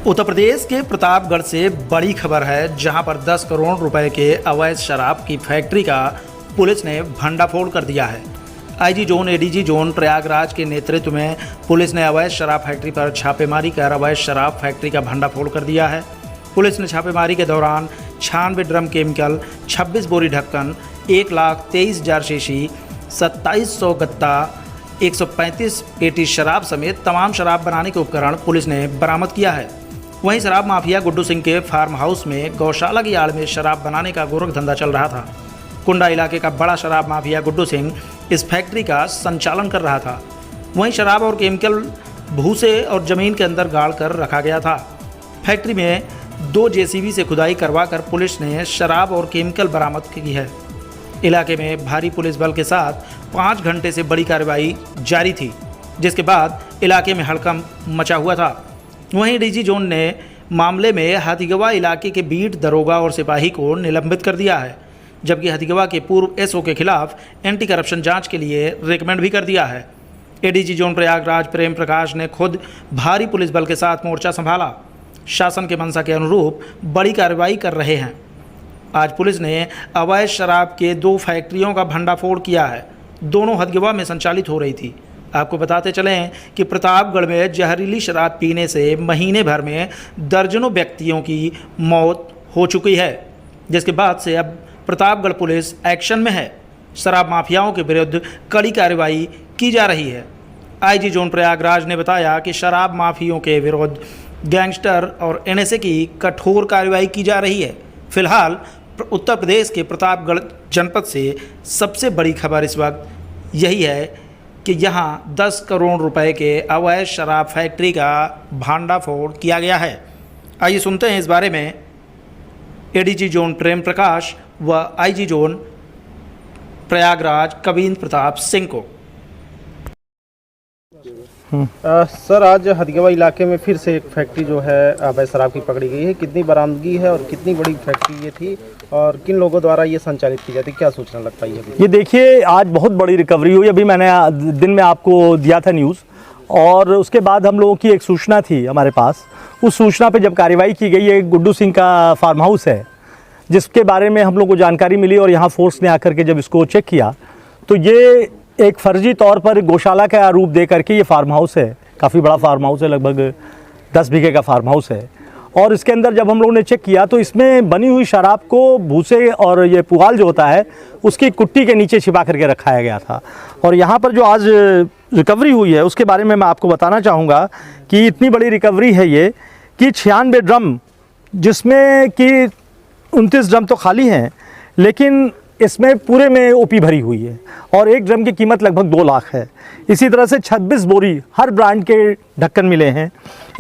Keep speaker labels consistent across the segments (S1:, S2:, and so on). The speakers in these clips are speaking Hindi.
S1: उत्तर प्रदेश के प्रतापगढ़ से बड़ी खबर है, जहां पर 10 करोड़ रुपए के अवैध शराब की फैक्ट्री का पुलिस ने भंडाफोड़ कर दिया है। IG zone ADG zone Prayagraj के नेतृत्व में पुलिस ने अवैध शराब फैक्ट्री पर छापेमारी कर अवैध शराब फैक्ट्री का भंडाफोड़ कर दिया है। पुलिस ने छापेमारी के दौरान 96 ड्रम केमिकल, 26 बोरी ढक्कन, 1,23,000 शीशी, 2700 गत्ता, 135 पेटी शराब समेत तमाम शराब बनाने के उपकरण पुलिस ने बरामद किया है। वहीं शराब माफिया गुड्डू सिंह के फार्म हाउस में गौशाला की आड़ में शराब बनाने का गोरख धंधा चल रहा था। कुंडा इलाके का बड़ा शराब माफिया गुड्डू सिंह इस फैक्ट्री का संचालन कर रहा था। वहीं शराब और केमिकल भूसे और जमीन के अंदर गाड़ कर रखा गया था। फैक्ट्री में 2 जेसीबी से खुदाई करवा कर पुलिस ने शराब और केमिकल बरामद की है। इलाके में भारी पुलिस बल के साथ 5 घंटे से बड़ी कार्रवाई जारी थी, जिसके बाद इलाके में हड़कंप मचा हुआ था। वहीं डीजी जोन ने मामले में हाथीगवा इलाके के बीट दरोगा और सिपाही को निलंबित कर दिया है, जबकि हाथीगवा के पूर्व एसओ के खिलाफ एंटी करप्शन जांच के लिए रिकमेंड भी कर दिया है। एडीजी जोन प्रयागराज प्रेम प्रकाश ने खुद भारी पुलिस बल के साथ मोर्चा संभाला। शासन के मंशा के अनुरूप बड़ी कार्रवाई कर रहे हैं। आज पुलिस ने अवैध शराब के 2 फैक्ट्रियों का भंडाफोड़ किया है। दोनों हथगवा में संचालित हो रही थी। आपको बताते चलें कि प्रतापगढ़ में जहरीली शराब पीने से महीने भर में दर्जनों व्यक्तियों की मौत हो चुकी है, जिसके बाद से अब प्रतापगढ़ पुलिस एक्शन में है। शराब माफियाओं के विरुद्ध कड़ी कार्रवाई की जा रही है। आईजी जोन प्रयागराज ने बताया कि शराब माफियों के विरुद्ध गैंगस्टर और एनएसए की कठोर कार्रवाई की जा रही है। फिलहाल उत्तर प्रदेश के प्रतापगढ़ जनपद से सबसे बड़ी खबर इस वक्त यही है कि यहाँ 10 करोड़ रुपए के अवैध शराब फैक्ट्री का भंडाफोड़ किया गया है। आइए सुनते हैं इस बारे में एडीजी जोन प्रेम प्रकाश व आईजी जोन प्रयागराज कविंद्र प्रताप सिंह को।
S2: सर, आज हथगवा इलाके में फिर से एक फैक्ट्री जो है अवैध शराब की पकड़ी गई है। कितनी बरामदगी है और कितनी बड़ी फैक्ट्री ये थी और किन लोगों द्वारा ये संचालित की जाती है, क्या सूचना लग पाई है?
S3: ये देखिए, आज बहुत बड़ी रिकवरी हुई। अभी मैंने दिन में आपको दिया था न्यूज़, और उसके बाद हम लोगों की एक सूचना थी हमारे पास। उस सूचना पे जब कार्रवाई की गई, एक गुड्डू सिंह का फार्म हाउस है जिसके बारे में हम लोग को जानकारी मिली, और यहाँ फोर्स ने आकर के जब इसको चेक किया तो ये एक फर्जी तौर पर गौशाला का रूप दे करके ये फार्म हाउस है। काफ़ी बड़ा फार्म हाउस है, लगभग 10 बीघे का फार्म हाउस है। और इसके अंदर जब हम लोगों ने चेक किया तो इसमें बनी हुई शराब को भूसे और ये पुआल जो होता है उसकी कुट्टी के नीचे छिपा करके रखाया गया था। और यहाँ पर जो आज रिकवरी हुई है उसके बारे में मैं आपको बताना चाहूँगा कि इतनी बड़ी रिकवरी है ये कि 96 ड्रम, जिसमें कि 29 ड्रम तो खाली हैं, लेकिन इसमें पूरे में ओपी भरी हुई है और 1 ड्रम की कीमत लगभग 2 लाख है। इसी तरह से 26 बोरी हर ब्रांड के ढक्कन मिले हैं।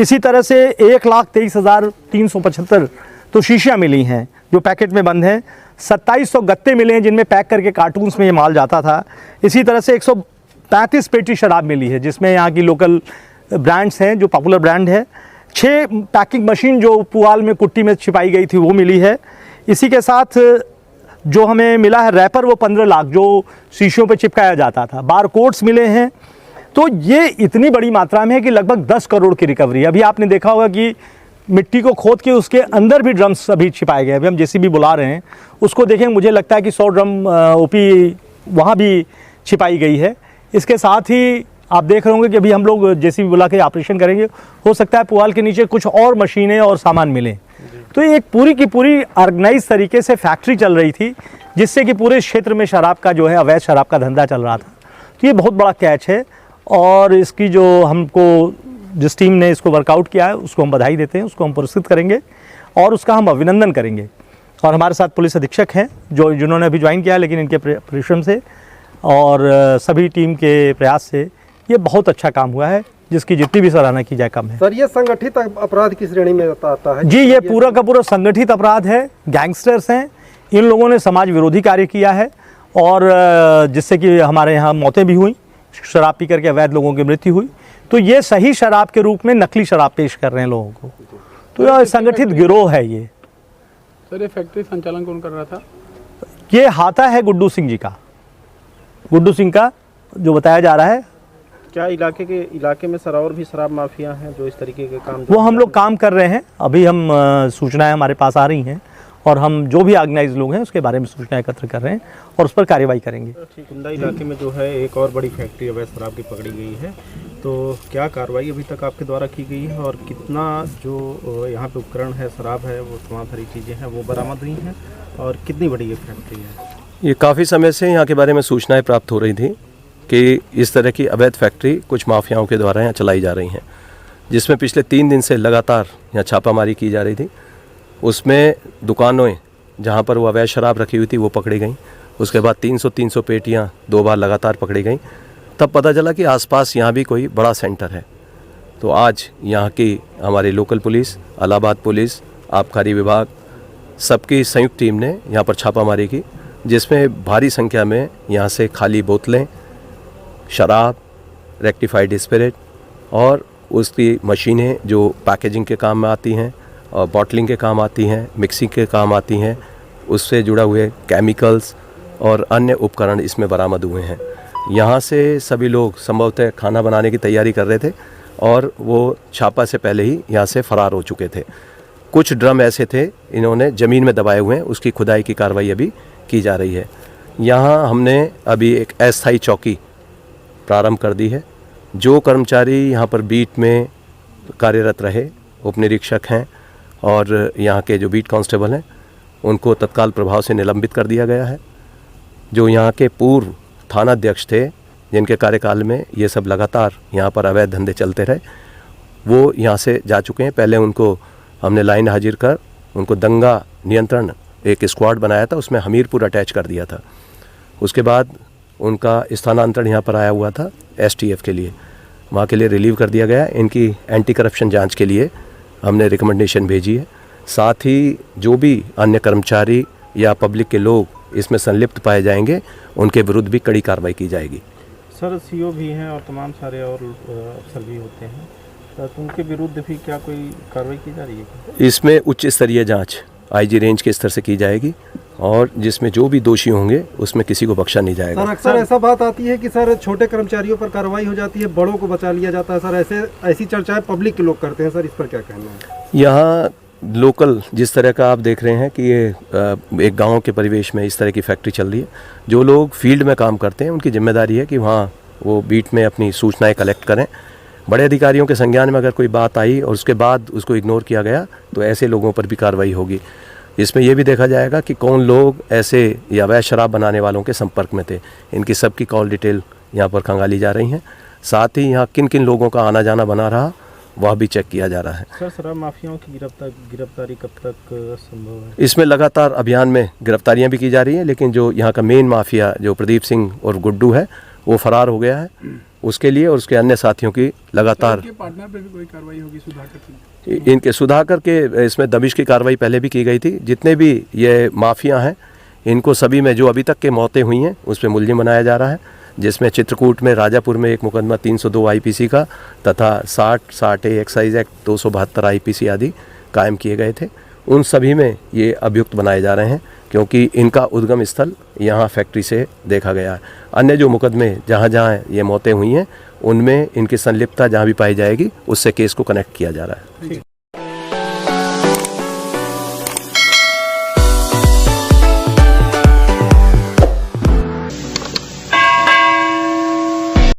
S3: इसी तरह से 1,23,375 तो शीशियाँ मिली हैं जो पैकेट में बंद हैं। 2700 गत्ते मिले हैं जिनमें पैक करके कार्टून्स में ये माल जाता था। इसी तरह से 135 पेटी शराब मिली है जिसमें यहाँ की लोकल ब्रांड्स हैं जो पॉपुलर ब्रांड है। 6 पैकिंग मशीन जो पुआल में कुट्टी में छिपाई गई थी वो मिली है। इसी के साथ जो हमें मिला है रैपर, वो 15 लाख जो शीशियों पे चिपकाया जाता था। बार कोड्स मिले हैं। तो ये इतनी बड़ी मात्रा में है कि लगभग 10 करोड़ की रिकवरी। अभी आपने देखा होगा कि मिट्टी को खोद के उसके अंदर भी ड्रम्स अभी छिपाए गए। अभी हम जेसीबी बुला रहे हैं, उसको देखें, मुझे लगता है कि 100 ड्रम ओपी वहाँ भी छिपाई गई है। इसके साथ ही आप देख रहे होंगे कि अभी हम लोग जेसीबी बुला के ऑपरेशन करेंगे। हो सकता है पुआल के नीचे कुछ और मशीनें और सामान मिले। तो ये एक पूरी की पूरी ऑर्गेनाइज तरीके से फैक्ट्री चल रही थी जिससे कि पूरे क्षेत्र में शराब का जो है अवैध शराब का धंधा चल रहा था। तो ये बहुत बड़ा कैच है और इसकी जो हमको जिस टीम ने इसको वर्कआउट किया है उसको हम बधाई देते हैं, उसको हम पुरस्कृत करेंगे और उसका हम अभिनंदन करेंगे। और हमारे साथ पुलिस अधीक्षक हैं जिन्होंने अभी ज्वाइन किया है, लेकिन इनके परिश्रम से और सभी टीम के प्रयास से ये बहुत अच्छा काम हुआ है जिसकी जितनी भी सराहना की जाए कम है।
S2: सर, ये संगठित अपराध किस श्रेणी में आता है?
S3: जी, ये पूरा का पूरा संगठित अपराध है। गैंगस्टर्स हैं। इन लोगों ने समाज विरोधी कार्य किया है और जिससे कि हमारे यहाँ मौतें भी हुई, शराब पी करके अवैध लोगों की मृत्यु हुई। तो ये सही शराब के रूप में नकली शराब पेश कर रहे हैं लोगों को। तो यह संगठित गिरोह है ये।
S4: सर, ये फैक्ट्री संचालन कौन कर रहा था?
S3: ये हाथा है गुड्डू सिंह जी का। गुड्डू सिंह का जो बताया जा रहा है
S2: क्या इलाके में सर और भी शराब माफिया हैं जो इस तरीके के काम
S3: वो हम लोग काम कर रहे हैं। अभी हम सूचनाएं हमारे पास आ रही हैं और हम जो भी ऑर्गेनाइज लोग हैं उसके बारे में सूचना एकत्र कर रहे हैं और उस पर कार्रवाई करेंगे।
S2: कुंदा इलाके में जो है एक और बड़ी फैक्ट्री अवैध शराब की पकड़ी गई है, तो क्या कार्रवाई अभी तक आपके द्वारा की गई है और कितना जो यहाँ पे उपकरण है, शराब है, वो तमाम सारी चीज़ें हैं वो बरामद हुई हैं और कितनी बड़ी ये फैक्ट्री है?
S5: ये काफ़ी समय से यहाँ के बारे में सूचनाएं प्राप्त हो रही थी कि इस तरह की अवैध फैक्ट्री कुछ माफियाओं के द्वारा यहाँ चलाई जा रही हैं, जिसमें पिछले 3 दिन से लगातार यहाँ छापामारी की जा रही थी। उसमें दुकानें जहाँ पर वो अवैध शराब रखी हुई थी वो पकड़ी गई। उसके बाद 300 पेटियाँ 2 बार लगातार पकड़ी गई। तब पता चला कि आसपास यहाँ भी कोई बड़ा सेंटर है। तो आज यहाँ की हमारी लोकल पुलिस, इलाहाबाद पुलिस, आबकारी विभाग सबकी संयुक्त टीम ने यहाँ पर छापामारी की, जिसमें भारी संख्या में यहाँ से खाली बोतलें, शराब, रेक्टिफाइड स्पिरिट और उसकी मशीनें जो पैकेजिंग के काम में आती हैं और बॉटलिंग के काम आती हैं, मिक्सिंग के काम आती हैं, उससे जुड़ा हुए केमिकल्स और अन्य उपकरण इसमें बरामद हुए हैं। यहाँ से सभी लोग संभवतः खाना बनाने की तैयारी कर रहे थे और वो छापा से पहले ही यहाँ से फरार हो चुके थे। कुछ ड्रम ऐसे थे इन्होंने ज़मीन में दबाए हुए हैं, उसकी खुदाई की कार्रवाई अभी की जा रही है। यहाँ हमने अभी एक अस्थायी चौकी प्रारंभ कर दी है। जो कर्मचारी यहाँ पर बीट में कार्यरत रहे, उपनिरीक्षक हैं और यहाँ के जो बीट कांस्टेबल हैं, उनको तत्काल प्रभाव से निलंबित कर दिया गया है। जो यहाँ के पूर्व थानाध्यक्ष थे, जिनके कार्यकाल में ये सब लगातार यहाँ पर अवैध धंधे चलते रहे, वो यहाँ से जा चुके हैं। पहले उनको हमने लाइन हाजिर कर उनको दंगा नियंत्रण एक स्क्वाड बनाया था, उसमें हमीरपुर अटैच कर दिया था। उसके बाद उनका स्थानांतरण यहाँ पर आया हुआ था STF के लिए, वहाँ के लिए रिलीव कर दिया गया। इनकी एंटी करप्शन जांच के लिए हमने रिकमेंडेशन भेजी है। साथ ही जो भी अन्य कर्मचारी या पब्लिक के लोग इसमें संलिप्त पाए जाएंगे, उनके विरुद्ध भी कड़ी कार्रवाई की जाएगी।
S2: सर CO भी हैं और तमाम सारे और अफसर भी होते हैं, तो उनके विरुद्ध भी क्या कोई कार्रवाई की जा रही है?
S5: इसमें उच्च स्तरीय जांच IG रेंज के स्तर से की जाएगी और जिसमें जो भी दोषी होंगे उसमें किसी को बख्शा नहीं जाएगा।
S6: सर अक्सर ऐसा बात आती है कि सर छोटे कर्मचारियों पर कार्रवाई हो जाती है, बड़ों को बचा लिया जाता है। सर ऐसी चर्चाएं पब्लिक के लोग करते हैं, सर इस पर क्या कहना है?
S5: यहाँ लोकल जिस तरह का आप देख रहे हैं कि ये एक गांव के परिवेश में इस तरह की फैक्ट्री चल रही है। जो लोग फील्ड में काम करते हैं उनकी जिम्मेदारी है कि वहाँ वो बीट में अपनी सूचनाएं कलेक्ट करें। बड़े अधिकारियों के संज्ञान में अगर कोई बात आई और उसके बाद उसको इग्नोर किया गया तो ऐसे लोगों पर भी कार्रवाई होगी। इसमें यह भी देखा जाएगा कि कौन लोग ऐसे या अवैध शराब बनाने वालों के संपर्क में थे। इनकी सबकी कॉल डिटेल यहाँ पर खंगाली जा रही हैं। साथ ही यहाँ किन किन लोगों का आना जाना बना रहा वह भी चेक किया जा रहा है।
S2: सर शराब माफियाओं की गिरफ्तारी कब तक संभव है?
S5: इसमें लगातार अभियान में गिरफ्तारियां भी की जा रही हैं, लेकिन जो यहाँ का मेन माफिया जो प्रदीप सिंह और गुड्डू है वो फरार हो गया है। उसके लिए और उसके अन्य साथियों की लगातार
S4: पार्टनर पे भी कोई कार्रवाई होगी? सुधाकर
S5: इनके सुधाकर के इसमें दबिश की कार्रवाई पहले भी की गई थी। जितने भी ये माफिया हैं इनको सभी में जो अभी तक के मौतें हुई हैं उस पर मुलजिम बनाया जा रहा है, जिसमें चित्रकूट में राजापुर में एक मुकदमा 302 IPC का तथा 60 एक्साइज एक्ट 272 IPC आदि कायम किए गए थे। उन सभी में ये अभियुक्त बनाए जा रहे हैं क्योंकि इनका उद्गम स्थल यहाँ फैक्ट्री से देखा गया है। अन्य जो मुकदमे जहाँ जहाँ ये मौतें हुई हैं उनमें इनकी संलिप्तता जहाँ भी पाई जाएगी उससे केस को कनेक्ट किया जा रहा है।